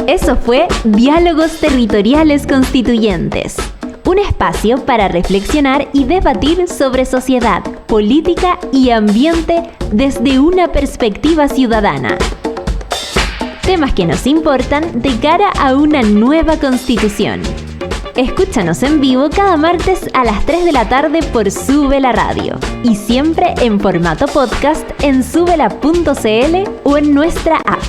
Eso fue Diálogos Territoriales Constituyentes, un espacio para reflexionar y debatir sobre sociedad, política y ambiente desde una perspectiva ciudadana. Temas que nos importan de cara a una nueva constitución. Escúchanos en vivo cada martes a las 3 de la tarde por Sube la Radio. Y siempre en formato podcast en subela.cl o en nuestra app.